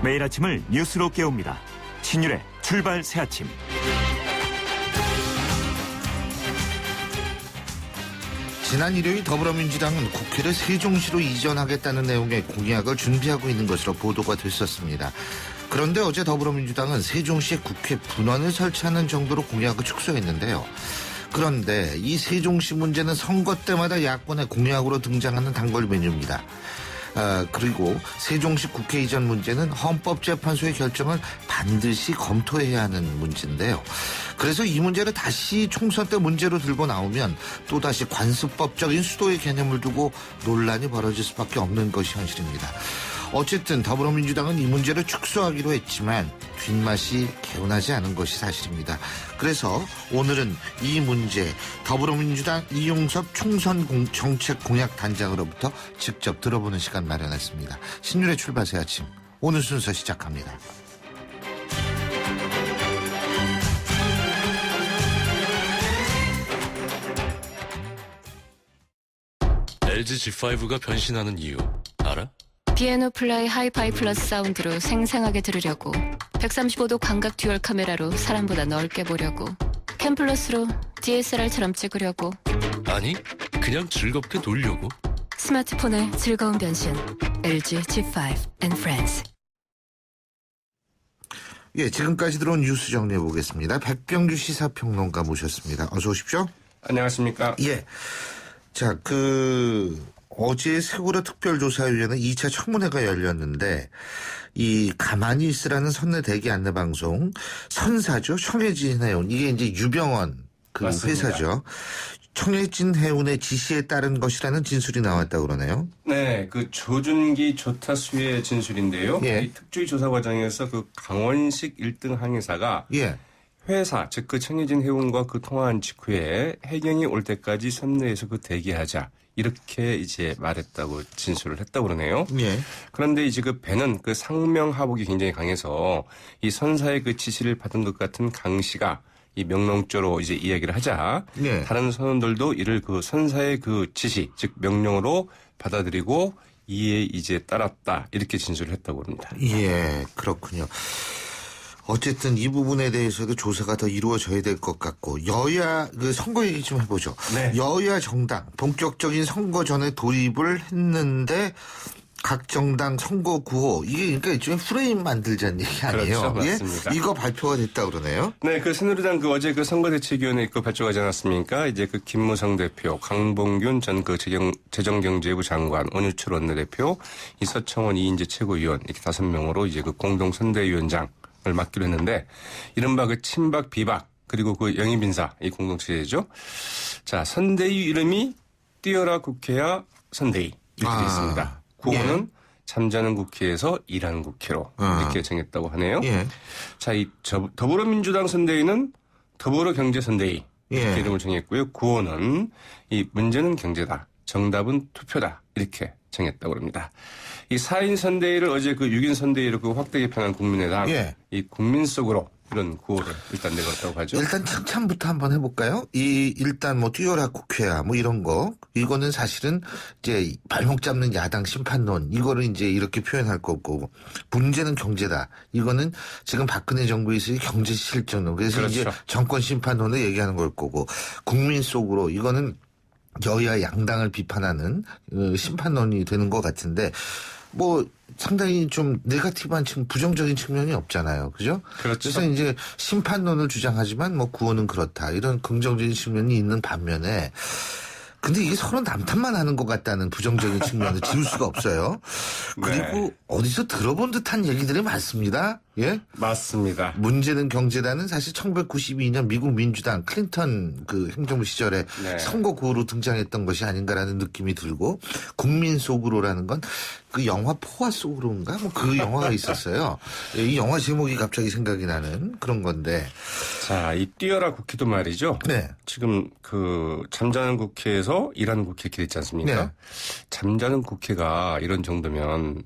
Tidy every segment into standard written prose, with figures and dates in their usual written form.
매일 아침을 뉴스로 깨웁니다. 신율의 출발 새아침. 지난 일요일 더불어민주당은 국회를 세종시로 이전하겠다는 내용의 공약을 준비하고 있는 것으로 보도가 됐었습니다. 그런데 어제 더불어민주당은 세종시에 국회 분원을 설치하는 정도로 공약을 축소했는데요. 그런데 이 세종시 문제는 선거 때마다 야권의 공약으로 등장하는 단골 메뉴입니다. 그리고 세종시 국회 이전 문제는 헌법재판소의 결정을 반드시 검토해야 하는 문제인데요. 그래서 이 문제를 다시 총선 때 문제로 들고 나오면 또다시 관습법적인 수도의 개념을 두고 논란이 벌어질 수밖에 없는 것이 현실입니다. 어쨌든 더불어민주당은 이 문제를 축소하기로 했지만 뒷맛이 개운하지 않은 것이 사실입니다. 그래서 오늘은 이 문제 더불어민주당 이용섭 총선 정책 공약 단장으로부터 직접 들어보는 시간 마련했습니다. 신율의 출발새 아침 오늘 순서 시작합니다. LG G5가 변신하는 이유 알아? 피아노 플라이 하이파이 플러스 사운드로 생생하게 들으려고, 135도 광각 듀얼 카메라로 사람보다 넓게 보려고, 캠 플러스로 DSLR처럼 찍으려고. 아니, 그냥 즐겁게 놀려고. 스마트폰의 즐거운 변신, LG G5 and Friends. 예, 지금까지 들어온 뉴스 정리해 보겠습니다. 백병규 시사평론가 모셨습니다. 어서 오십시오. 안녕하십니까. 예. 자, 어제 세월호 특별조사위원회 2차 청문회가 열렸는데, 이 가만히 있으라는 선내 대기 안내 방송, 선사죠. 청해진 해운. 이게 이제 유병원 맞습니다. 회사죠. 청해진 해운의 지시에 따른 것이라는 진술이 나왔다고 그러네요. 네, 조준기 조타수의 진술인데요. 예. 이 특조위 조사 과정에서 강원식 1등 항해사가 예. 회사, 즉 청해진 해운과 통화한 직후에 해경이 올 때까지 선내에서 대기하자. 이렇게 이제 말했다고 진술을 했다고 그러네요. 예. 그런데 이제 배는 상명하복이 굉장히 강해서 이 선사의 지시를 받은 것 같은 강 씨가 이 명령조로 이제 이야기를 하자. 예. 다른 선원들도 이를 선사의 지시, 즉 명령으로 받아들이고 이에 이제 따랐다. 이렇게 진술을 했다고 합니다. 예, 그렇군요. 어쨌든 이 부분에 대해서도 조사가 더 이루어져야 될 것 같고, 여야 선거 얘기 좀 해보죠. 네. 여야 정당 본격적인 선거 전에 돌입을 했는데 각 정당 선거 구호, 이게 그러니까 일종의 프레임 만들자는 얘기 아니에요? 그렇죠, 맞습니다. 예? 이거 발표가 됐다 그러네요. 네, 새누리당 어제 선거대책위원회 발표하지 않았습니까? 이제 김무성 대표, 강봉균 전 재정경제부 장관, 원유철 원내대표, 이 서청원 이인재 최고위원 이렇게 5명으로 이제 공동선대위원장을 맡기로 했는데, 이른바 친박 비박 그리고 영입인사 이 공동체제죠. 자, 선대위 이름이 뛰어라 국회야 선대위 이렇게 되어 있습니다. 구호는 예. 잠자는 국회에서 일하는 국회로 이렇게 정했다고 하네요. 예. 자, 이 더불어민주당 선대위는 더불어경제선대위 이렇게 예. 이름을 정했고요. 구호는 이 문제는 경제다, 정답은 투표다 이렇게 정했다고 합니다. 이 4인 선대위를 어제 6인 선대위로 확대 개편한 국민의당 예. 이 국민 속으로 이런 구호를 일단 내걸었다고 하죠. 일단 칭찬부터 한번 해볼까요? 일단 뛰어라 국회야 이런 거, 이거는 사실은 이제 발목 잡는 야당 심판론, 이거를 이제 이렇게 표현할 거고, 문제는 경제다, 이거는 지금 박근혜 정부에 있어의 경제 실정론, 그래서 그렇죠. 이제 정권 심판론을 얘기하는 걸 거고, 국민 속으로 이거는 여야 양당을 비판하는 심판론이 되는 것 같은데, 상당히 좀 네거티브한 부정적인 측면이 없잖아요. 그죠? 그렇죠. 그래서 이제 심판론을 주장하지만 구호는 그렇다, 이런 긍정적인 측면이 있는 반면에, 근데 이게 서로 남탓만 하는 것 같다는 부정적인 측면을 지울 수가 없어요. 그리고 네. 어디서 들어본 듯한 얘기들이 많습니다. 예? 맞습니다. 문제는 경제다는 사실 1992년 미국 민주당 클린턴 행정부 시절에 네. 선거 구호로 등장했던 것이 아닌가라는 느낌이 들고, 국민 속으로라는 건 영화 포화 속으로인가? 그 영화가 있었어요. 이 영화 제목이 갑자기 생각이 나는 그런 건데. 자, 이 뛰어라 국회도 말이죠. 네. 지금 잠자는 국회에서 일하는 국회 이렇게 있지 않습니까? 네. 잠자는 국회가 이런 정도면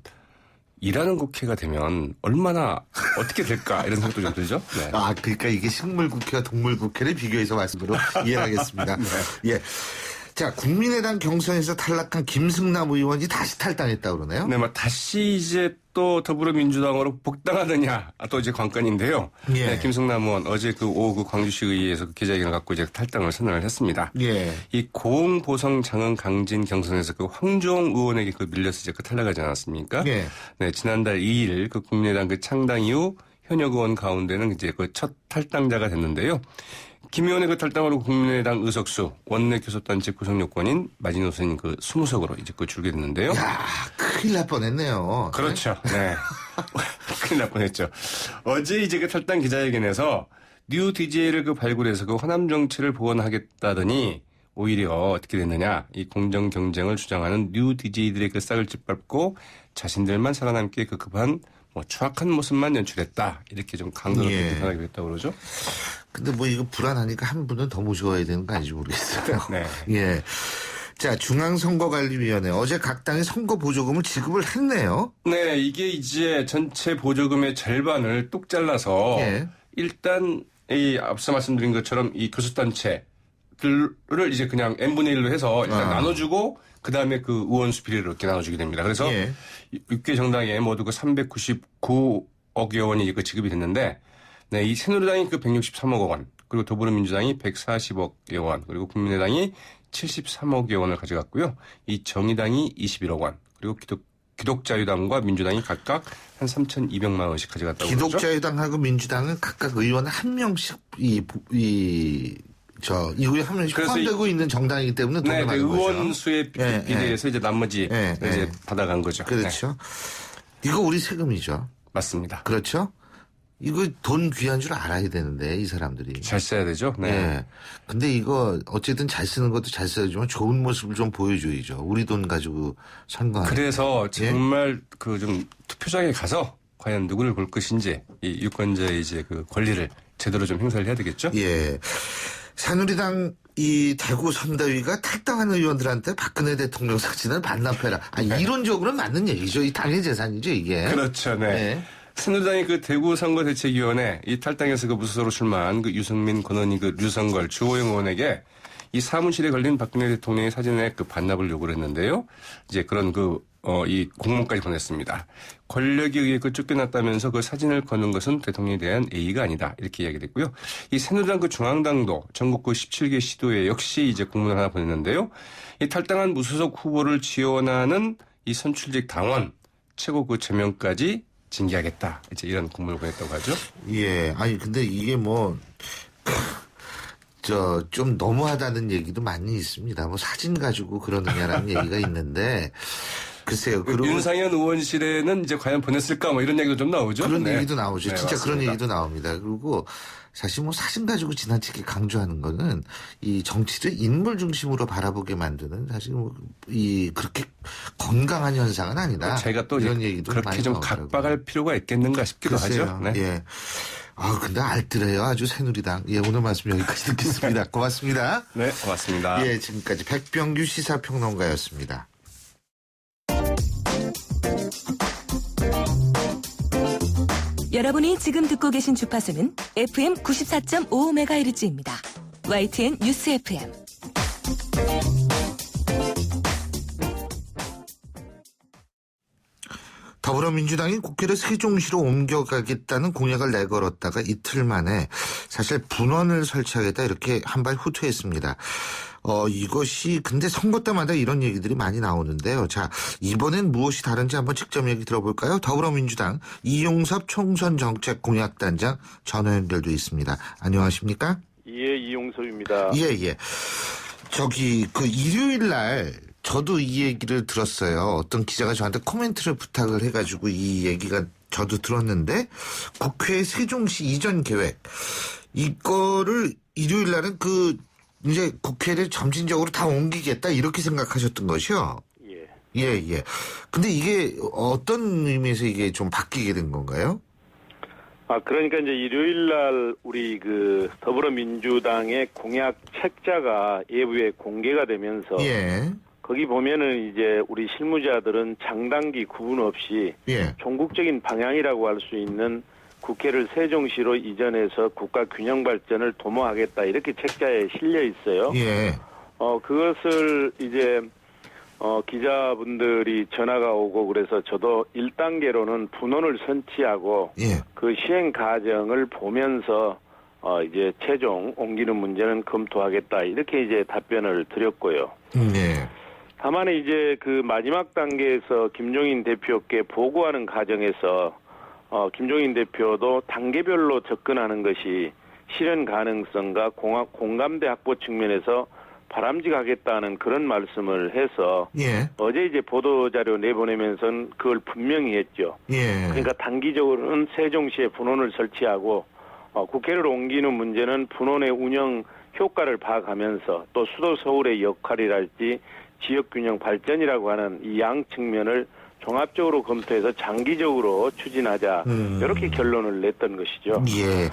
일하는 국회가 되면 얼마나 어떻게 될까 이런 생각도 좀 들죠. 네. 그러니까 이게 식물 국회와 동물 국회를 비교해서 말씀으로 이해하겠습니다. 네. 예. 자, 국민의당 경선에서 탈락한 김승남 의원이 다시 탈당했다고 그러네요. 네, 다시 이제 또 더불어민주당으로 복당하느냐, 또 이제 관건인데요. 예. 네, 김승남 의원 어제 오후 광주시 의회에서 기자회견을 갖고 이제 탈당을 선언을 했습니다. 예. 이 고흥, 보성, 장흥, 강진 경선에서 황주홍 의원에게 밀려서 이제 탈락하지 않았습니까? 예. 네, 지난달 2일 국민의당 창당 이후 현역 의원 가운데는 이제 첫 탈당자가 됐는데요. 김 의원의 탈당으로 국민의당 의석수, 원내 교섭단체 구성 요건인 마지노선인 20석으로 이제 줄게 됐는데요. 야, 큰일 날 뻔했네요. 그렇죠. 네. 큰일 날 뻔했죠. 어제 이제 탈당 기자회견에서 뉴 DJ를 발굴해서 호남 정치를 복원하겠다더니 오히려 어떻게 됐느냐. 이 공정 경쟁을 주장하는 뉴 DJ들의 싹을 짓밟고 자신들만 살아남기에 급급한 추악한 모습만 연출했다. 이렇게 좀 강도롭게 비판하기로 했다고 그러죠. 근데 이거 불안하니까 한 분은 더 모셔와야 되는 거 아닌지 모르겠어요. 네. 예. 자, 중앙선거관리위원회 어제 각 당에 선거 보조금을 지급을 했네요. 네, 이게 이제 전체 보조금의 절반을 뚝 잘라서 예. 일단 이 앞서 말씀드린 것처럼 이 교섭단체들을 이제 그냥 n분의 1로 해서 일단 나눠주고 그 다음에 그 의원 수비례로 이렇게 나눠주게 됩니다. 그래서 6개 정당에 모두 399억여 원이 지급이 됐는데, 네, 이 새누리당이 163억 원, 그리고 더불어민주당이 140억여 원, 그리고 국민의당이 73억여 원을 가져갔고요. 이 정의당이 21억 원, 그리고 기독자유당과 민주당이 각각 한 3,200만 원씩 가져갔다고 그러죠. 기독자유당하고 민주당은 각각 의원 한 명씩 이후에 한 명씩 포함되고 있는 정당이기 때문에 돈을 받는 거죠. 의원 수에 비례해서 이제 나머지 이제 받아간 거죠. 그렇죠. 네. 이거 우리 세금이죠. 맞습니다. 그렇죠. 이거 돈 귀한 줄 알아야 되는데 이 사람들이. 잘 써야 되죠. 네. 네. 근데 이거 어쨌든 잘 쓰는 것도 잘 써야지만 좋은 모습을 좀 보여줘야죠. 우리 돈 가지고 선거하는. 그래서 정말 좀 투표장에 가서 과연 누구를 볼 것인지 이 유권자의 이제 권리를 제대로 좀 행사를 해야 되겠죠. 예. 새누리당 이 대구 선대위가 탈당한 의원들한테 박근혜 대통령 사진을 반납해라. 이론적으로는 맞는 얘기죠. 이 당의 재산이죠, 이게. 그렇죠, 네. 새누리당이 대구 선거대책위원회 이 탈당해서 무소속으로 출마한 유승민, 권은희, 류성걸, 주호영 의원에게 이 사무실에 걸린 박근혜 대통령의 사진의 반납을 요구를 했는데요. 이제 그런 이 공문까지 보냈습니다. 권력에 의해 쫓겨났다면서 사진을 거는 것은 대통령에 대한 예의가 아니다. 이렇게 이야기됐고요. 이 새누리당 중앙당도 전국 17개 시도에 역시 이제 공문을 하나 보냈는데요. 이 탈당한 무소속 후보를 지원하는 이 선출직 당원 최고 제명까지 징계하겠다. 이제 이런 공문을 보냈다고 하죠. 예. 근데 이게 좀 너무하다는 얘기도 많이 있습니다. 사진 가지고 그러느냐라는 얘기가 있는데, 글쎄요. 윤상현 의원실에는 이제 과연 보냈을까 이런 얘기도 좀 나오죠. 그런 얘기도 나오죠. 네, 진짜 맞습니다. 그런 얘기도 나옵니다. 그리고 사실 사진 가지고 지나치게 강조하는 거는 이 정치를 인물 중심으로 바라보게 만드는 사실 그렇게 건강한 현상은 아니다. 제가 또 이런 얘기도 그렇게 많이 좀 나오더라고요. 각박할 필요가 있겠는가 싶기도 글쎄요. 하죠. 네. 예. 근데 알뜰해요. 아주 새누리당. 예, 오늘 말씀 여기까지 듣겠습니다. 고맙습니다. 네, 고맙습니다. 예, 지금까지 백병규 시사평론가였습니다. 여러분이 지금 듣고 계신 주파수는 FM 94.5MHz입니다. YTN 뉴스 FM. 더불어민주당이 국회를 세종시로 옮겨가겠다는 공약을 내걸었다가 이틀 만에 사실 분원을 설치하겠다 이렇게 한 발 후퇴했습니다. 이것이 근데 선거 때마다 이런 얘기들이 많이 나오는데요. 자, 이번엔 무엇이 다른지 한번 직접 얘기 들어볼까요? 더불어민주당 이용섭 총선정책 공약단장 전화 연결돼 있습니다. 안녕하십니까? 예, 이용섭입니다. 예. 일요일 날 저도 이 얘기를 들었어요. 어떤 기자가 저한테 코멘트를 부탁을 해가지고 이 얘기가 저도 들었는데 국회 세종시 이전 계획 이거를 일요일 날은 이제 국회를 점진적으로 다 옮기겠다 이렇게 생각하셨던 것이요. 예. 근데 이게 어떤 의미에서 이게 좀 바뀌게 된 건가요? 그러니까 이제 일요일 날 우리 더불어민주당의 공약 책자가 예부에 공개가 되면서 예. 거기 보면은 이제 우리 실무자들은 장단기 구분 없이 종국적인 방향이라고 할 수 있는 국회를 세종시로 이전해서 국가 균형 발전을 도모하겠다 이렇게 책자에 실려 있어요. 예. 그것을 이제 기자분들이 전화가 오고 그래서 저도 1단계로는 분원을 선치하고 예. 그 시행 과정을 보면서 이제 최종 옮기는 문제는 검토하겠다 이렇게 이제 답변을 드렸고요. 네. 다만 이제 그 마지막 단계에서 김종인 대표께 보고하는 과정에서 김종인 대표도 단계별로 접근하는 것이 실현 가능성과 공감대 확보 측면에서 바람직하겠다는 그런 말씀을 해서 예. 어제 이제 보도자료 내보내면서는 그걸 분명히 했죠. 예. 그러니까 단기적으로는 세종시에 분원을 설치하고 국회를 옮기는 문제는 분원의 운영 효과를 봐가면서 또 수도 서울의 역할이랄지 지역균형 발전이라고 하는 이 양 측면을 종합적으로 검토해서 장기적으로 추진하자 이렇게 결론을 냈던 것이죠. 예.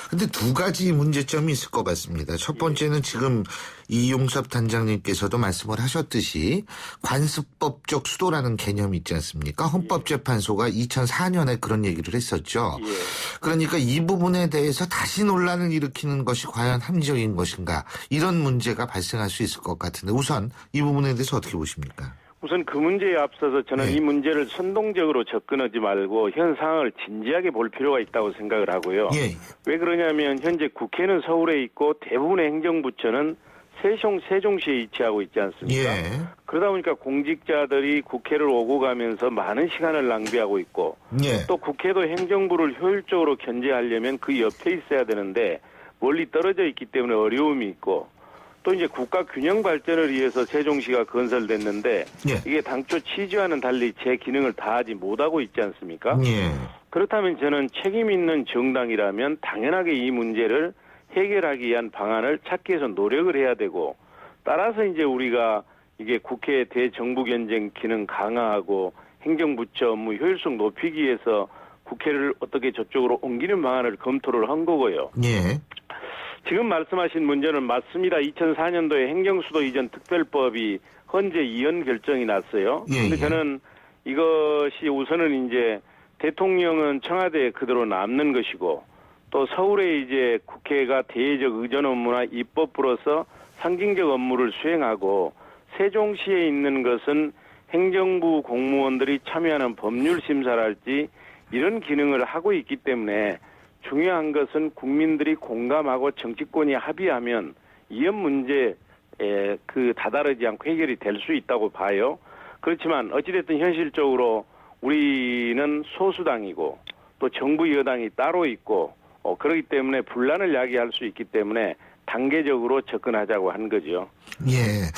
근데 두 가지 문제점이 있을 것 같습니다. 첫 번째는 지금 이용섭 단장님께서도 말씀을 하셨듯이 관습법적 수도라는 개념이 있지 않습니까? 헌법재판소가 2004년에 그런 얘기를 했었죠. 예. 그러니까 이 부분에 대해서 다시 논란을 일으키는 것이 과연 합리적인 것인가 이런 문제가 발생할 수 있을 것 같은데 우선 이 부분에 대해서 어떻게 보십니까? 우선 그 문제에 앞서서 저는 네. 이 문제를 선동적으로 접근하지 말고 현 상황을 진지하게 볼 필요가 있다고 생각을 하고요. 예. 왜 그러냐면 현재 국회는 서울에 있고 대부분의 행정부처는 세종시에 위치하고 있지 않습니까? 예. 그러다 보니까 공직자들이 국회를 오고 가면서 많은 시간을 낭비하고 있고 예. 또 국회도 행정부를 효율적으로 견제하려면 그 옆에 있어야 되는데 멀리 떨어져 있기 때문에 어려움이 있고 또 이제 국가 균형 발전을 위해서 세종시가 건설됐는데 예. 이게 당초 취지와는 달리 제 기능을 다하지 못하고 있지 않습니까? 예. 그렇다면 저는 책임 있는 정당이라면 당연하게 이 문제를 해결하기 위한 방안을 찾기 위해서 노력을 해야 되고 따라서 이제 우리가 이게 국회 대정부 견제 기능 강화하고 행정부처 업무 효율성 높이기 위해서 국회를 어떻게 저쪽으로 옮기는 방안을 검토를 한 거고요. 예. 지금 말씀하신 문제는 맞습니다. 2004년도에 행정수도 이전 특별법이 헌재 이혼 결정이 났어요. 그런데 저는 이것이 우선은 이제 대통령은 청와대에 그대로 남는 것이고 또 서울에 이제 국회가 대외적 의전 업무나 입법부로서 상징적 업무를 수행하고 세종시에 있는 것은 행정부 공무원들이 참여하는 법률 심사랄지 이런 기능을 하고 있기 때문에 중요한 것은 국민들이 공감하고 정치권이 합의하면 이혼 문제에 다다르지 않고 해결이 될 수 있다고 봐요. 그렇지만 어찌됐든 현실적으로 우리는 소수당이고 또 정부 여당이 따로 있고 그렇기 때문에 분란을 야기할 수 있기 때문에 단계적으로 접근하자고 한 거죠. 예.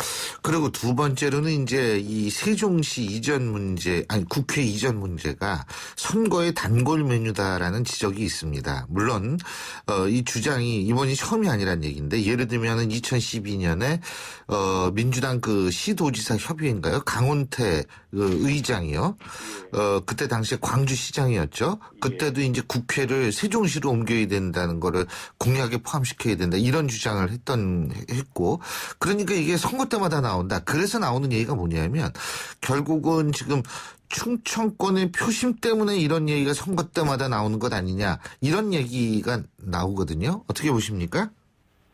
그리고 두 번째로는 이제 이 세종시 이전 문제, 아니 국회 이전 문제가 선거의 단골 메뉴다라는 지적이 있습니다. 물론 이 주장이 이번이 처음이 아니란 얘기인데 예를 들면은 2012년에 민주당 그 시도지사 협의회인가요? 강원태 의장이요. 그때 당시에 광주시장이었죠. 그때도 이제 국회를 세종시로 옮겨야 된다는 거를 공약에 포함시켜야 된다 이런 주장을 했고 그러니까 이게 선거 때마다 나온다. 그래서 나오는 얘기가 뭐냐면 결국은 지금 충청권의 표심 때문에 이런 얘기가 선거 때마다 나오는 것 아니냐 이런 얘기가 나오거든요. 어떻게 보십니까?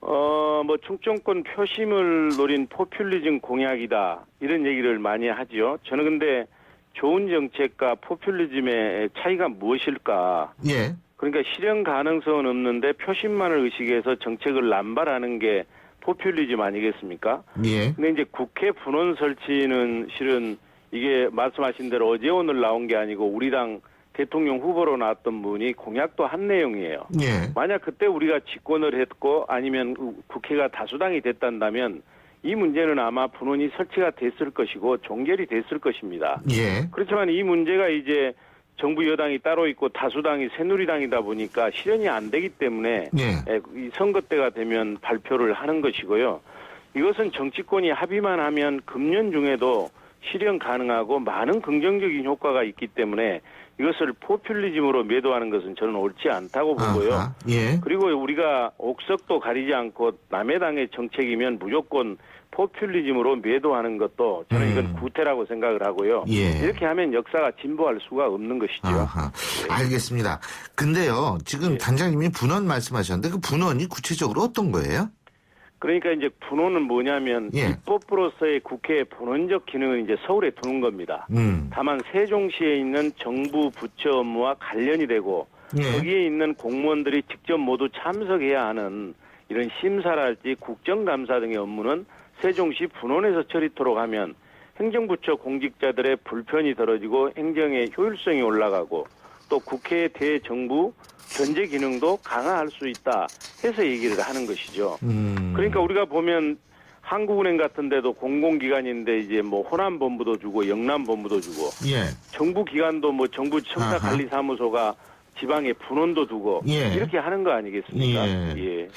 뭐 충청권 표심을 노린 포퓰리즘 공약이다 이런 얘기를 많이 하죠. 저는 근데 좋은 정책과 포퓰리즘의 차이가 무엇일까? 예. 그러니까 실현 가능성은 없는데 표심만을 의식해서 정책을 남발하는 게 포퓰리즘 아니겠습니까? 예. 근데 이제 국회 분원 설치는 실은 이게 말씀하신 대로 어제 오늘 나온 게 아니고 우리 당 대통령 후보로 나왔던 분이 공약도 한 내용이에요. 예. 만약 그때 우리가 집권을 했고 아니면 국회가 다수당이 됐단다면 이 문제는 아마 분원이 설치가 됐을 것이고 종결이 됐을 것입니다. 예. 그렇지만 이 문제가 이제 정부 여당이 따로 있고 다수당이 새누리당이다 보니까 실현이 안 되기 때문에 예. 이 선거 때가 되면 발표를 하는 것이고요. 이것은 정치권이 합의만 하면 금년 중에도 실현 가능하고 많은 긍정적인 효과가 있기 때문에 이것을 포퓰리즘으로 매도하는 것은 저는 옳지 않다고 보고요. 아하, 예. 그리고 우리가 옥석도 가리지 않고 남의 당의 정책이면 무조건 포퓰리즘으로 매도하는 것도 저는 이건 구태라고 생각을 하고요. 예. 이렇게 하면 역사가 진보할 수가 없는 것이죠. 아하, 알겠습니다. 근데요, 지금 단장님이 분원 말씀하셨는데 그 분원이 구체적으로 어떤 거예요? 그러니까 이제 분원은 뭐냐면 예. 입법부로서의 국회의 본원적 기능은 이제 서울에 두는 겁니다. 다만 세종시에 있는 정부 부처 업무와 관련이 되고 예. 거기에 있는 공무원들이 직접 모두 참석해야 하는 이런 심사랄지 국정감사 등의 업무는 세종시 분원에서 처리토록 하면 행정부처 공직자들의 불편이 덜어지고 행정의 효율성이 올라가고 또 국회의 대정부 견제 기능도 강화할 수 있다 해서 얘기를 하는 것이죠. 그러니까 우리가 보면 한국은행 같은 데도 공공기관인데 이제 뭐 호남본부도 주고 영남본부도 주고 예. 정부 기관도 뭐 정부 청사관리사무소가 지방에 분원도 두고 예. 이렇게 하는 거 아니겠습니까? 예. 예.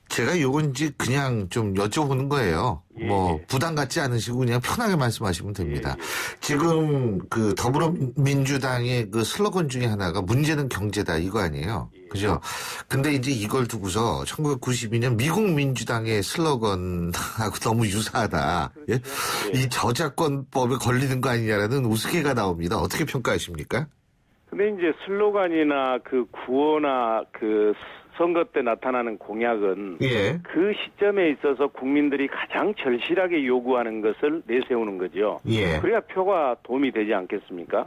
제가 요건 이제 그냥 좀 여쭤보는 거예요. 예. 뭐 부담 갖지 않으시고 그냥 편하게 말씀하시면 됩니다. 예. 지금 그 더불어민주당의 그 슬로건 중에 하나가 문제는 경제다 이거 아니에요. 예. 그죠? 근데 이제 이걸 두고서 1992년 미국 민주당의 슬로건하고 너무 유사하다. 예? 예. 이 저작권법에 걸리는 거 아니냐라는 우스개가 나옵니다. 어떻게 평가하십니까? 근데 이제 슬로건이나 그 구호나 그 선거 때 나타나는 공약은 예. 그 시점에 있어서 국민들이 가장 절실하게 요구하는 것을 내세우는 거죠. 예. 그래야 표가 도움이 되지 않겠습니까?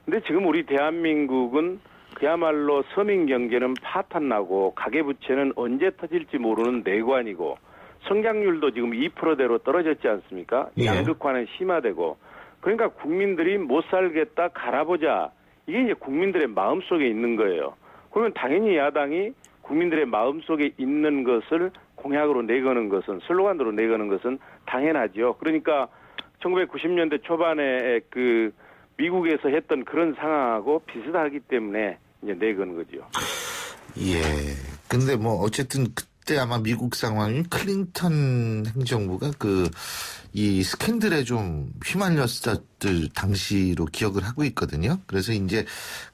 근데 지금 우리 대한민국은 그야말로 서민 경제는 파탄나고 가계부채는 언제 터질지 모르는 내관이고 성장률도 지금 2%대로 떨어졌지 않습니까? 예. 양극화는 심화되고 그러니까 국민들이 못 살겠다 갈아보자 이게 이제 국민들의 마음속에 있는 거예요. 그러면 당연히 야당이 국민들의 마음속에 있는 것을 공약으로 내거는 것은 슬로건으로 내거는 것은 당연하죠. 그러니까 1990년대 초반에 그 미국에서 했던 그런 상황하고 비슷하기 때문에 이제 내거는 거죠. 예. 근데 뭐 어쨌든 그때 아마 미국 상황이 클린턴 행정부가 이 스캔들에 좀 휘말렸었을 당시로 기억을 하고 있거든요. 그래서 이제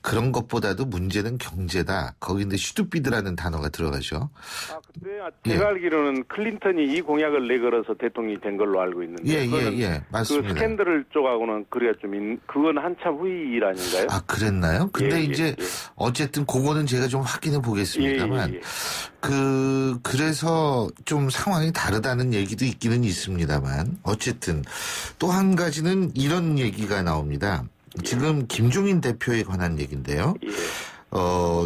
그런 것보다도 문제는 경제다. 거기 근데 슈투피드라는 단어가 들어가죠. 아, 그때 제가 알기로는 클린턴이 이 공약을 내걸어서 대통령이 된 걸로 알고 있는데. 예. 맞습니다. 그 스캔들 쪽하고는 그건 한참 후 일 아닌가요? 아, 그랬나요? 근데 예, 이제 예. 어쨌든 그거는 제가 좀 확인해 보겠습니다만 예. 그래서 좀 상황이 다르다는 얘기도 있기는 있습니다만 어쨌든 또 한 가지는 이런 얘기가 나옵니다. 지금 김종인 대표에 관한 얘기인데요. 예.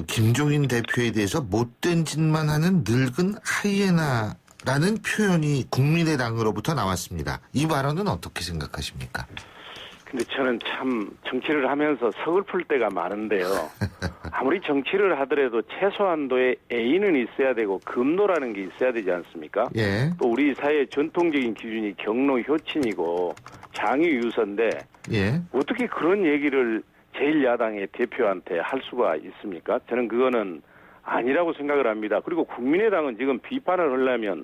김종인 대표에 대해서 못된 짓만 하는 늙은 하이에나라는 표현이 국민의당으로부터 나왔습니다. 이 발언은 어떻게 생각하십니까? 근데 저는 참 정치를 하면서 서글플 때가 많은데요. 아무리 정치를 하더라도 최소한도의 A는 있어야 되고 금노라는 게 있어야 되지 않습니까? 예. 또 우리 사회의 전통적인 기준이 경로 효친이고 장유 유서인데 예. 어떻게 그런 얘기를 제1야당의 대표한테 할 수가 있습니까? 저는 그거는 아니라고 생각을 합니다. 그리고 국민의당은 지금 비판을 하려면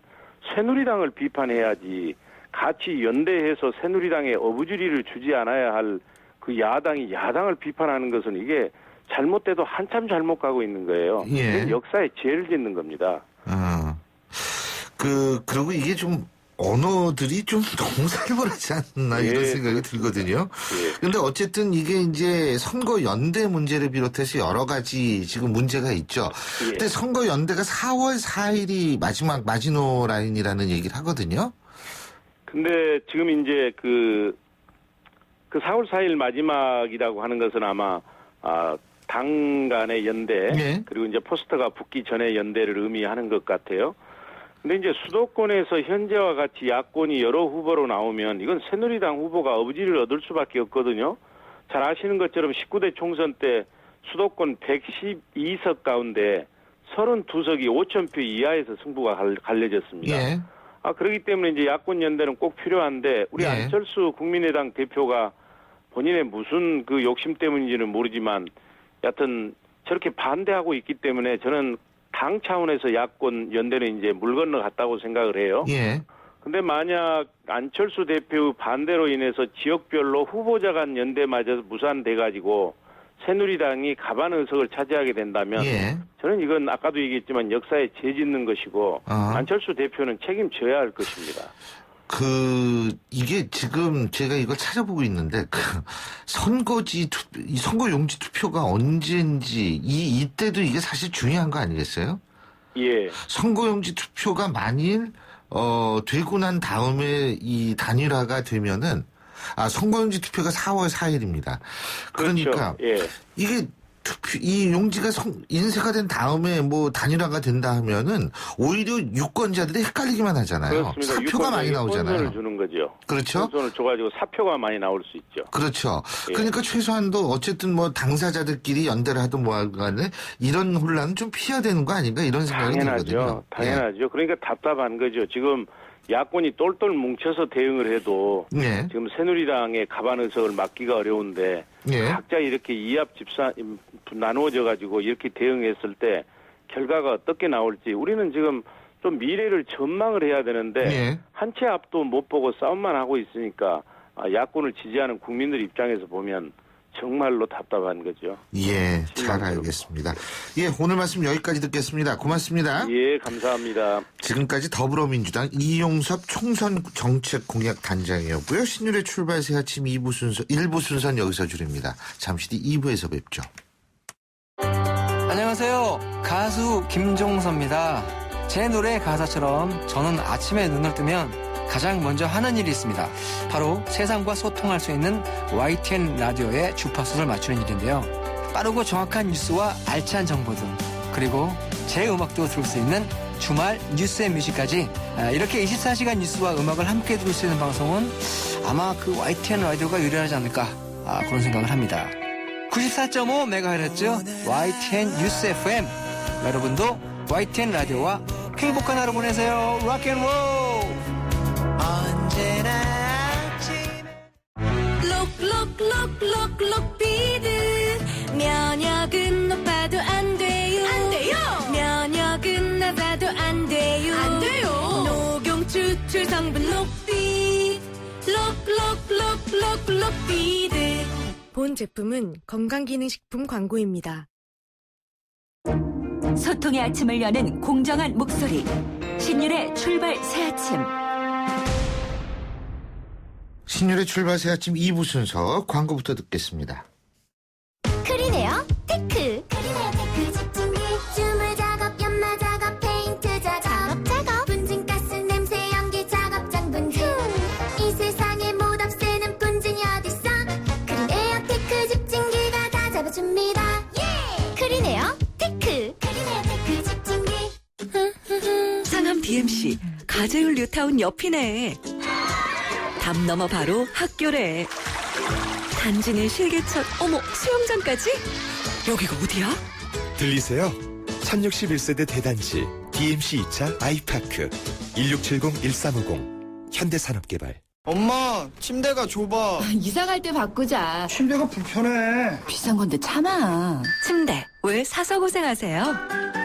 새누리당을 비판해야지 같이 연대해서 새누리당에 어부지리를 주지 않아야 할 그 야당이 야당을 비판하는 것은 이게 잘못돼도 한참 잘못 가고 있는 거예요. 예. 역사에 죄를 짓는 겁니다. 그리고 이게 좀 언어들이 좀 너무 살벌하지 않나 이런 예, 생각이 들거든요. 예. 근데 어쨌든 이게 이제 선거 연대 문제를 비롯해서 여러 가지 지금 문제가 있죠. 예. 근데 선거 연대가 4월 4일이 마지막 마지노 라인이라는 얘기를 하거든요. 근데 지금 이제 그 4월 4일 마지막이라고 하는 것은 아마 당 간의 연대 네. 그리고 이제 포스터가 붙기 전에 연대를 의미하는 것 같아요. 근데 이제 수도권에서 현재와 같이 야권이 여러 후보로 나오면 이건 새누리당 후보가 어부지리를 얻을 수밖에 없거든요. 잘 아시는 것처럼 19대 총선 때 수도권 112석 가운데 32석이 5,000표 이하에서 승부가 갈려졌습니다. 예. 그렇기 때문에 이제 야권 연대는 꼭 필요한데 우리 예. 안철수 국민의당 대표가 본인의 무슨 그 욕심 때문인지는 모르지만 여하튼 저렇게 반대하고 있기 때문에 저는 당 차원에서 야권 연대는 이제 물 건너갔다고 생각을 해요. 예. 근데 만약 안철수 대표 반대로 인해서 지역별로 후보자 간 연대마저 무산돼가지고 새누리당이 가반 의석을 차지하게 된다면 예. 저는 이건 아까도 얘기했지만 역사에 죄 짓는 것이고 안철수 대표는 책임져야 할 것입니다. 이게 지금 제가 이걸 찾아보고 있는데, 선거용지 투표가 언제인지, 이때도 이게 사실 중요한 거 아니겠어요? 예. 선거용지 투표가 만일, 되고 난 다음에 이 단일화가 되면은 선거용지 투표가 4월 4일입니다. 그러니까 그렇죠. 예. 이게 이 용지가 인쇄가 된 다음에 뭐 단일화가 된다 하면은 오히려 유권자들이 헷갈리기만 하잖아요. 그렇습니다. 사표가 많이 나오잖아요. 혼선을 주는 거죠. 그렇죠. 혼선을 줘가지고 사표가 많이 나올 수 있죠. 그렇죠. 예. 그러니까 최소한도 어쨌든 뭐 당사자들끼리 연대를 하든 뭐 하간에 이런 혼란은 좀 피해야 되는 거 아닌가 이런 생각이 들거든요. 당연하죠. 예. 그러니까 답답한 거죠. 지금 야권이 똘똘 뭉쳐서 대응을 해도 예. 지금 새누리당의 가반 의석을 막기가 어려운데 예. 각자 이렇게 이합 집산 나누어져 가지고 이렇게 대응했을 때 결과가 어떻게 나올지 우리는 지금 좀 미래를 전망을 해야 되는데 예. 한 채 앞도 못 보고 싸움만 하고 있으니까 야권을 지지하는 국민들 입장에서 보면 정말로 답답한 거죠. 예, 잘 알겠습니다. 예, 오늘 말씀 여기까지 듣겠습니다. 고맙습니다. 예, 감사합니다. 지금까지 더불어민주당 이용섭 총선 정책 공약 단장이었고요. 신율의 출발 새 아침 1부 순서는 여기서 줄입니다. 잠시 뒤 2부에서 뵙죠. 안녕하세요. 가수 김종서입니다. 제 노래 가사처럼 저는 아침에 눈을 뜨면 가장 먼저 하는 일이 있습니다. 바로 세상과 소통할 수 있는 YTN 라디오의 주파수를 맞추는 일인데요. 빠르고 정확한 뉴스와 알찬 정보들, 그리고 제 음악도 들을 수 있는 주말 뉴스의 뮤직까지 이렇게 24시간 뉴스와 음악을 함께 들을 수 있는 방송은 아마 그 YTN 라디오가 유리하지 않을까 그런 생각을 합니다. 94.5MHz YTN 뉴스 FM, 여러분도 YTN 라디오와 행복한 하루 보내세요. 락앤롤. 언제나 록록록록록 비드 면역은 높아도 안 돼요. 안 돼요. 면역은 낮아도 안 돼요. 안 돼요. 녹용 추출 성분 녹비 록록록록록 비드. 본 제품은 건강기능식품 광고입니다. 소통의 아침을 여는 공정한 목소리. 신율의 출발 새 아침. 신율의 출발 새 아침 2부 순서 광고부터 듣겠습니다. 크리네어 테크. 크리네어 테크 집중기 주물 작업 연마 작업 페인트 작업 분진가스 냄새 연기 작업장 분진 이 세상에 못 없애는 분진이 어딨어. 크리네어 테크 집중기가 다 잡아줍니다. 예. 크리네어 테크. 크리네어 테크 집중기. 상암 DMC 가재울 뉴타운 옆이네. 담 넘어 바로 학교래. 단지는 실개천, 어머 수영장까지? 여기가 어디야? 들리세요? 1061세대 대단지 DMC 2차 아이파크 1670-1350 현대산업개발. 엄마, 침대가 좁아. 이사갈 때 바꾸자. 침대가 불편해. 비싼 건데 참아. 침대 왜 사서 고생하세요?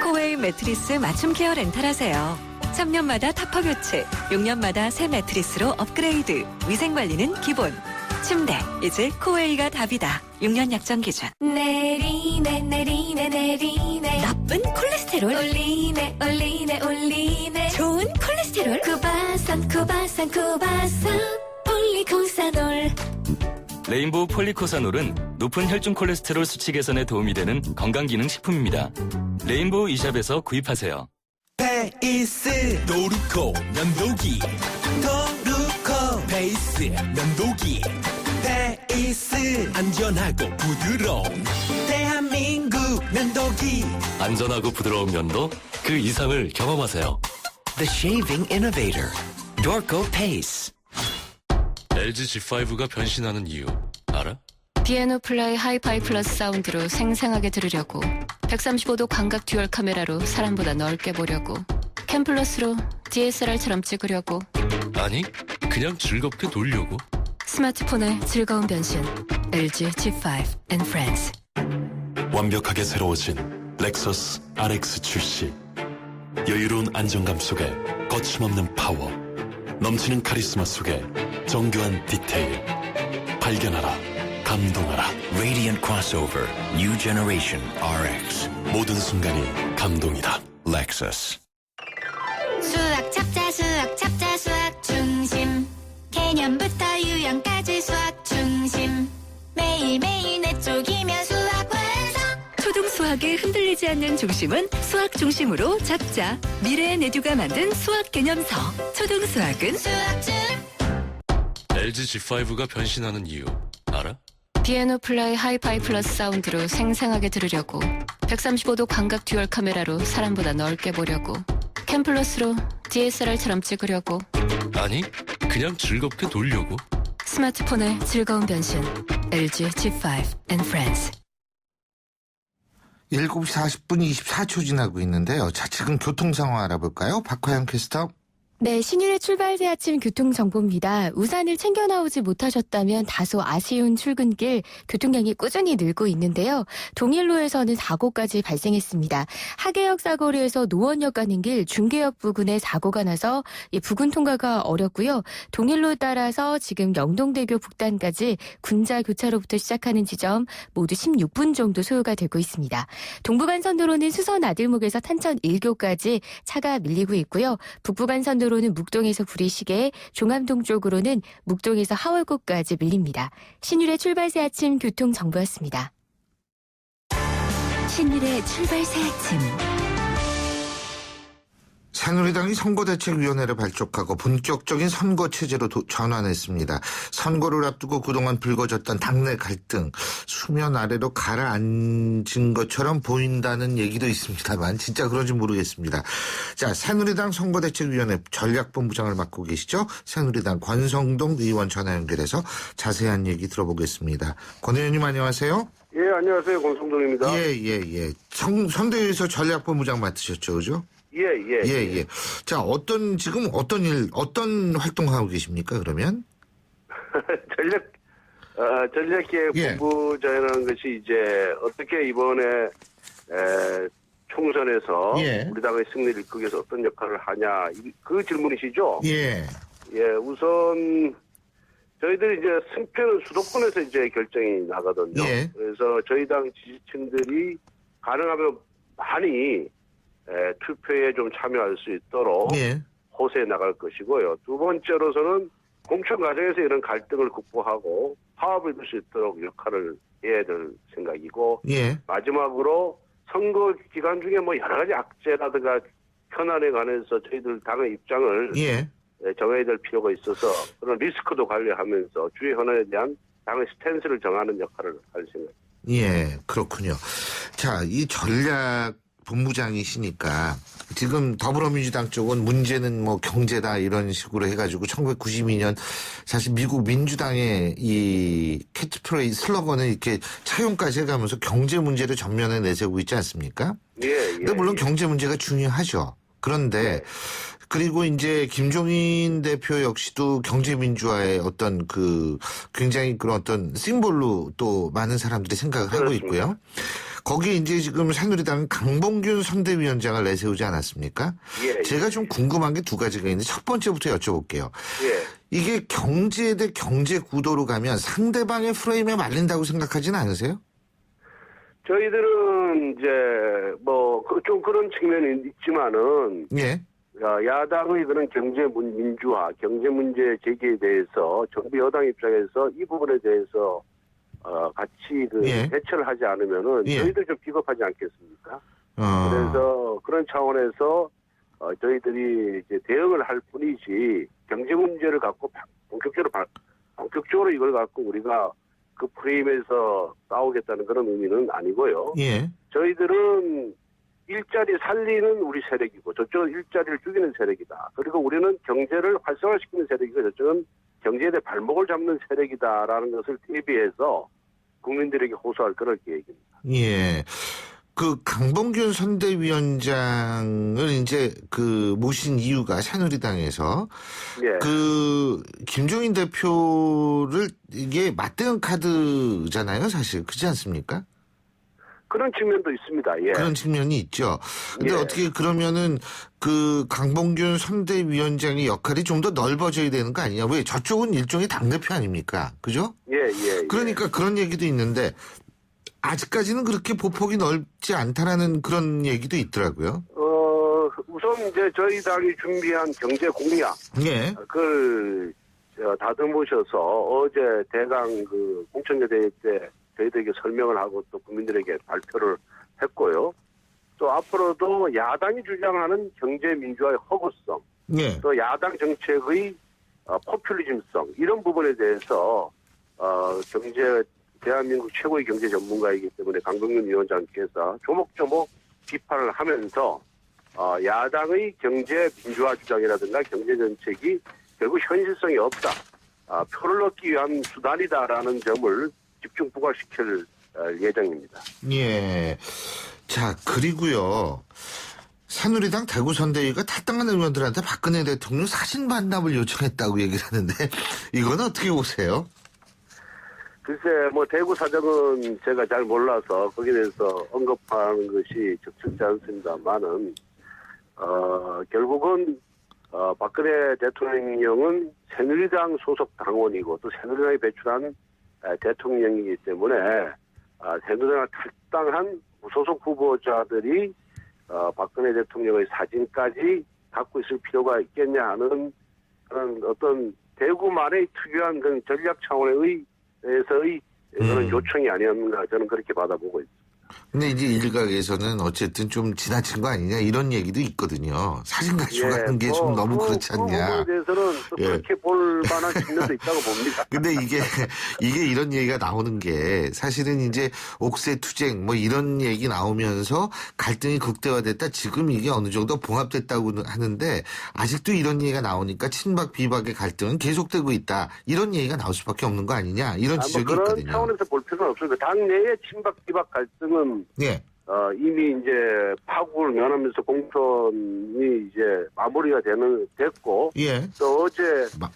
코웨이 매트리스 맞춤 케어 렌탈하세요. 3년마다 타퍼 교체, 6년마다 새 매트리스로 업그레이드. 위생관리는 기본. 침대 이제 코웨이가 답이다. 6년 약정 기준. 내리네 내리네 내리네 나쁜 콜레스테롤 올리네 올리네 올리네 좋은 콜레스테롤 쿠바산 쿠바산 쿠바산 폴리코사놀. 레인보우 폴리코사놀은 높은 혈중 콜레스테롤 수치 개선에 도움이 되는 건강기능식품입니다. 레인보우 이샵에서 구입하세요. 베이스 도루코 면도기 도루코 베이스 면도기 베이스 안전하고 부드러운 대한민국 면도기. 안전하고 부드러운 면도 그 이상을 경험하세요. The Shaving Innovator Dorco Pace. LG G5가 변신하는 이유 알아? 피아노 플라이 하이파이 플러스 사운드로 생생하게 들으려고 135도 광각 듀얼 카메라로 사람보다 넓게 보려고 캠플러스로 DSLR처럼 찍으려고 아니, 그냥 즐겁게 놀려고. 스마트폰의 즐거운 변신 LG G5 and Friends. 완벽하게 새로워진 렉서스 RX 출시. 여유로운 안정감 속에 거침없는 파워, 넘치는 카리스마 속에 정교한 디테일. 발견하라, 감동하라. Radiant Crossover New Generation RX. 모든 순간이 감동이다. Lexus. 수학 찹자 수학 중심. 개념부터 유형까지 수학 중심. 매일매일 내 쪽이면 수학 완성. 초등 수학에 흔들리지 않는 중심은 수학 중심으로 잡자. 미래의 내듀가 만든 수학 개념서. 초등수학은 수학중. LG G5가 변신하는 이유 알아? 피아노 플라이 하이파이 플러스 사운드로 생생하게 들으려고 135도 광각 듀얼 카메라로 사람보다 넓게 보려고 캠플러스로 DSLR처럼 찍으려고 아니 그냥 즐겁게 놀려고 스마트폰의 즐거운 변신 LG G5 and Friends 7시 40분 24초 지나고 있는데요. 자, 지금 교통 상황 알아볼까요? 박화영 캐스터. 네, 신일의 출발새 아침 교통정보입니다. 우산을 챙겨 나오지 못하셨다면 다소 아쉬운 출근길 교통량이 꾸준히 늘고 있는데요. 동일로에서는 사고까지 발생했습니다. 하계역 사거리에서 노원역 가는 길 중계역 부근에 사고가 나서 부근 통과가 어렵고요. 동일로 따라서 지금 영동대교 북단까지 군자 교차로부터 시작하는 지점 모두 16분 정도 소요가 되고 있습니다. 동부간선도로는 수선 아들목에서 탄천 1교까지 차가 밀리고 있고요. 북부간선도로는 묵동에서 구리시계, 종암동 쪽으로는 묵동에서 하월곡까지 밀립니다. 신율의 출발새 아침 교통정보였습니다. 신율의 출발새 아침. 새누리당이 선거대책위원회를 발족하고 본격적인 선거체제로 전환했습니다. 선거를 앞두고 그동안 불거졌던 당내 갈등, 수면 아래로 가라앉은 것처럼 보인다는 얘기도 있습니다만 진짜 그런지 모르겠습니다. 자, 새누리당 선거대책위원회 전략본부장을 맡고 계시죠? 새누리당 권성동 의원 전화 연결해서 자세한 얘기 들어보겠습니다. 권 의원님 안녕하세요. 예, 안녕하세요. 권성동입니다. 예. 선대위에서 전략본부장 맡으셨죠, 그죠? 예. 자, 지금 어떤 활동하고 계십니까, 그러면? 전략기획본부장이라는 것이 이제 어떻게 이번에, 총선에서 우리 당의 승리를 이끌기 위해서 어떤 역할을 하냐, 그 질문이시죠? 예, 우선, 저희들이 이제 승패는 수도권에서 이제 결정이 나거든요. 그래서 저희 당 지지층들이 가능하면 많이 투표에 좀 참여할 수 있도록 호소해 나갈 것이고요. 두 번째로서는 공천 과정에서 이런 갈등을 극복하고 화합을 이룰 수 있도록 역할을 해야 될 생각이고 마지막으로 선거 기간 중에 뭐 여러 가지 악재라든가 현안에 관해서 저희들 당의 입장을 정해야 될 필요가 있어서 그런 리스크도 관리하면서 주요 현안에 대한 당의 스탠스를 정하는 역할을 할 생각입니다. 예, 그렇군요. 자, 이 전략 본부장이시니까 지금 더불어민주당 쪽은 문제는 뭐 경제다 이런 식으로 해가지고 1992년 사실 미국 민주당의 이 캐치프레이즈 슬로건을 이렇게 차용까지 해가면서 경제 문제를 전면에 내세우고 있지 않습니까? 근데 물론 경제 문제가 중요하죠. 그런데 그리고 이제 김종인 대표 역시도 경제민주화의 어떤 굉장히 그런 어떤 심볼로 또 많은 사람들이 생각을 하고 있고요. 거기에 이제 지금 새누리당은 강봉균 선대위원장을 내세우지 않았습니까? 제가 좀 궁금한 게 두 가지가 있는데 첫 번째부터 여쭤볼게요. 이게 경제 대 경제 구도로 가면 상대방의 프레임에 말린다고 생각하지는 않으세요? 저희들은 이제 뭐 좀 그런 측면이 있지만은 야당의 그런 경제 민주화, 경제 문제 제기에 대해서 정부 여당 입장에서 이 부분에 대해서 같이 대처를 하지 않으면은 저희들 좀 비겁하지 않겠습니까? 그래서 그런 차원에서 저희들이 이제 대응을 할 뿐이지 경제 문제를 갖고 본격적으로 이걸 갖고 우리가 그 프레임에서 싸우겠다는 그런 의미는 아니고요. 저희들은 일자리 살리는 우리 세력이고 저쪽은 일자리를 죽이는 세력이다. 그리고 우리는 경제를 활성화시키는 세력이고 저쪽은 경제에 대해 발목을 잡는 세력이다라는 것을 대비해서 국민들에게 호소할 그럴 계획입니다. 그 강봉균 선대위원장을 이제 모신 이유가 새누리당에서 김종인 대표를 이게 맞대응 카드잖아요, 사실. 그렇지 않습니까? 그런 측면도 있습니다. 그런 측면이 있죠. 근데 어떻게 그러면은 강봉균 선대위원장의 역할이 좀 더 넓어져야 되는 거 아니냐? 왜 저쪽은 일종의 당대표 아닙니까? 그죠? 그러니까 그런 얘기도 있는데 아직까지는 그렇게 보폭이 넓지 않다라는 그런 얘기도 있더라고요. 우선 이제 저희 당이 준비한 경제 공약. 그걸 다듬으셔서 어제 대강 공천제 대회 때 저희들에게 설명을 하고 또 국민들에게 발표를 했고요. 또 앞으로도 야당이 주장하는 경제민주화의 허구성, 예. 또 야당 정책의 포퓰리즘성 이런 부분에 대해서 대한민국 최고의 경제 전문가이기 때문에 강병균 위원장께서 조목조목 비판을 하면서 야당의 경제 민주화 주장이라든가 경제 정책이 결국 현실성이 없다. 표를 얻기 위한 수단이다라는 점을 집중 부각시킬 예정입니다. 예. 자, 그리고요. 새누리당 대구선대위가 탈당한 의원들한테 박근혜 대통령 사진 반납을 요청했다고 얘기를 하는데 이건 어떻게 보세요? 글쎄, 대구 사정은 제가 잘 몰라서 거기에 대해서 언급하는 것이 적절치 않습니다만은, 결국은, 박근혜 대통령은 새누리당 소속 당원이고 또 새누리당이 배출한 대통령이기 때문에, 새누리당을 탈당한 무소속 후보자들이, 박근혜 대통령의 사진까지 갖고 있을 필요가 있겠냐 하는 그런 어떤 대구만의 특유한 그런 전략 차원의 그런 요청이 아니었는가 저는 그렇게 받아보고 있습니다. 근데 이제 일각에서는 어쨌든 좀 지나친 거 아니냐 이런 얘기도 있거든요. 사진 가지고 가는 게 좀 너무 그렇지 않냐. 그 부분에 대해서는 그렇게 볼 만한 측면도 있다고 봅니다. 근데 이게 이런 얘기가 나오는 게 사실은 이제 옥새 투쟁 뭐 이런 얘기 나오면서 갈등이 극대화됐다. 지금 이게 어느 정도 봉합됐다고 하는데 아직도 이런 얘기가 나오니까 친박 비박의 갈등은 계속되고 있다. 이런 얘기가 나올 수밖에 없는 거 아니냐. 이런 지적이 그런 있거든요. 그런 차원에서 볼 필요는 없습니다. 당내의 친박 비박 갈등은 예. 이미 이제 파국을 면하면서 공천이 이제 마무리가 됐고, 예. 또 어제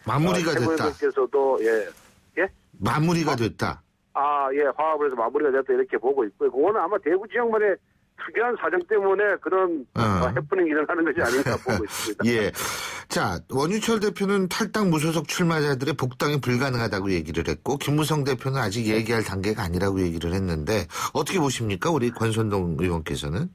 마무리가 됐다. 최고위원께서도 예, 마무리가 됐다. 화합을 해서 마무리가 됐다 이렇게 보고 있고요. 그거는 아마 대구 지역만의 특이한 사정 때문에 그런 해프닝이 일어나는 것이 아닌가 보고 있습니다. 예. 자, 원유철 대표는 탈당 무소속 출마자들의 복당이 불가능하다고 얘기를 했고, 김무성 대표는 아직 얘기할 단계가 아니라고 얘기를 했는데, 어떻게 보십니까? 우리 권선동 의원께서는?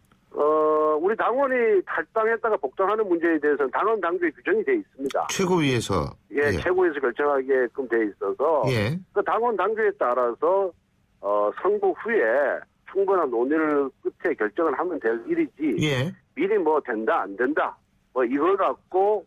우리 당원이 탈당했다가 복당하는 문제에 대해서는 당원 당규에 규정이 돼 있습니다. 최고위에서. 예, 최고위에서 결정하게끔 돼 있어서, 예. 그 당원 당규에 따라서, 선거 후에 충분한 논의를 끝에 결정을 하면 될 일이지. 예. 미리 된다 안 된다. 이걸 갖고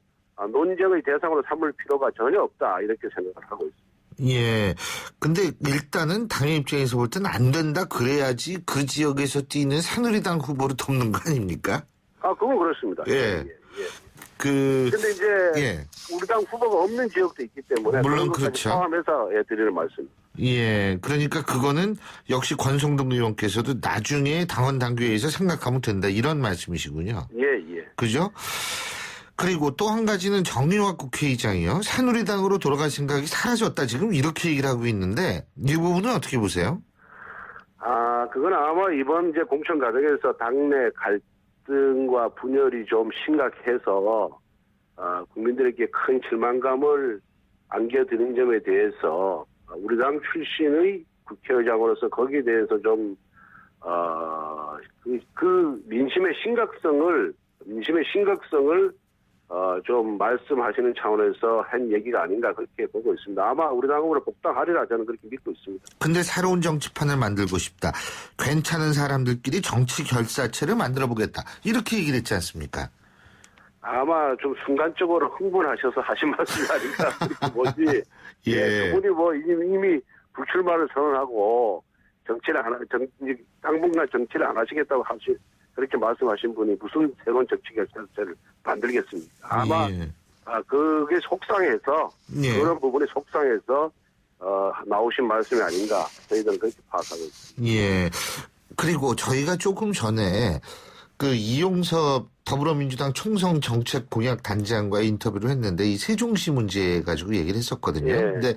논쟁의 대상으로 삼을 필요가 전혀 없다. 이렇게 생각을 하고 있습니다. 예. 근데 일단은 당의 입장에서 볼 때는 안 된다. 그래야지 그 지역에서 뛰는 새누리당 후보를 돕는 거 아닙니까? 그건 그렇습니다. 예. 근데 이제 우리 당 후보가 없는 지역도 있기 때문에 물론 그렇죠. 포함해서 드리는 말씀입니다. 예, 그러니까 그거는 역시 권성동 의원께서도 나중에 당원 당규에서 생각하면 된다 이런 말씀이시군요. 예. 그죠? 그리고 또 한 가지는 정의화 국회의장이요. 새누리당으로 돌아갈 생각이 사라졌다 지금 이렇게 얘기를 하고 있는데 이 부분은 어떻게 보세요? 그건 아마 이번 이제 공천 과정에서 당내 갈등과 분열이 좀 심각해서 국민들에게 큰 실망감을 안겨드린 점에 대해서 우리 당 출신의 국회의장으로서 거기에 대해서 좀, 그 민심의 심각성을 좀 말씀하시는 차원에서 한 얘기가 아닌가 그렇게 보고 있습니다. 아마 우리 당으로 복당하리라 저는 그렇게 믿고 있습니다. 근데 새로운 정치판을 만들고 싶다. 괜찮은 사람들끼리 정치 결사체를 만들어 보겠다. 이렇게 얘기를 했지 않습니까? 아마 좀 순간적으로 흥분하셔서 하신 말씀이 아닌가 그렇게 보지. 예. 그분이 이미 불출마를 선언하고 당분간 정치를 안 하시겠다고 그렇게 말씀하신 분이 무슨 새로운 정치 결사체를 만들겠습니까? 아마 그게 속상해서 그런 부분이 속상해서 나오신 말씀이 아닌가 저희들은 그렇게 파악하고 있습니다. 예. 그리고 저희가 조금 전에 그 이용섭 더불어민주당 총선 정책 공약 단장과의 인터뷰를 했는데 이 세종시 문제 가지고 얘기를 했었거든요. 근데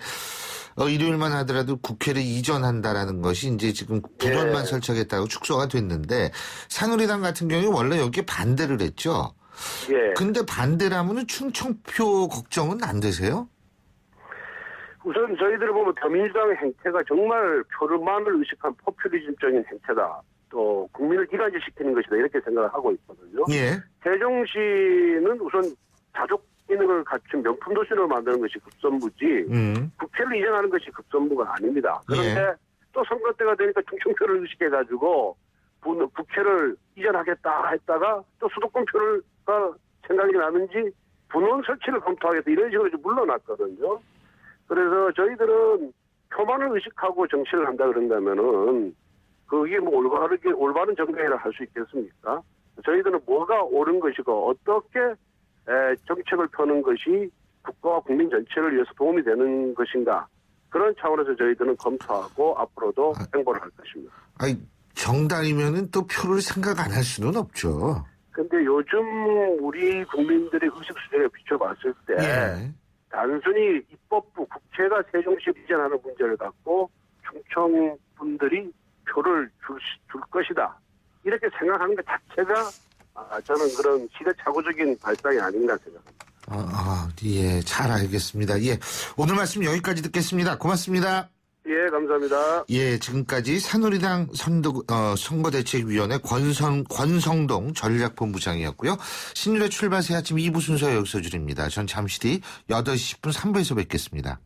일요일만 하더라도 국회를 이전한다라는 것이 이제 지금 분원만 설치하겠다고 축소가 됐는데 새누리당 같은 경우에 원래 여기에 반대를 했죠. 근데 반대를 하면은 충청표 걱정은 안 되세요? 우선 저희들을 보면 더민주당의 행태가 정말 표를만을 의식한 포퓰리즘적인 행태다. 또 국민을 이간질시키는 것이다 이렇게 생각을 하고 있거든요. 세종시는 우선 자족 기능을 갖춘 명품 도시로 만드는 것이 급선무지 국회를 이전하는 것이 급선무가 아닙니다. 그런데 또 선거 때가 되니까 충청표를 의식해가지고 국회를 이전하겠다 했다가 또 수도권표가 생각이 나는지 분원 설치를 검토하겠다 이런 식으로 좀 물러났거든요. 그래서 저희들은 표만을 의식하고 정치를 한다 그런다면은 그게 뭐 올바른 정당이라 할 수 있겠습니까? 저희들은 뭐가 옳은 것이고 어떻게 정책을 펴는 것이 국가와 국민 전체를 위해서 도움이 되는 것인가 그런 차원에서 저희들은 검토하고 앞으로도 행보를 할 것입니다. 아니 정당이면은 또 표를 생각 안 할 수는 없죠. 근데 요즘 우리 국민들의 의식 수준에 비춰봤을 때 단순히 입법부 국회가 세종시 이전하는 문제를 갖고 충청 분들이 표를 줄 것이다 이렇게 생각하는 것 자체가 저는 그런 시대착오적인 발상이 아닌가 생각합니다. 예, 잘 알겠습니다. 예, 오늘 말씀 여기까지 듣겠습니다. 고맙습니다. 예, 감사합니다. 예, 지금까지 새누리당 선거대책위원회 권성동 전략본부장이었고요. 신율의 출발 새 아침 2부 순서 여기서 줄입니다. 전 잠시 뒤 8시 10분 3부에서 뵙겠습니다.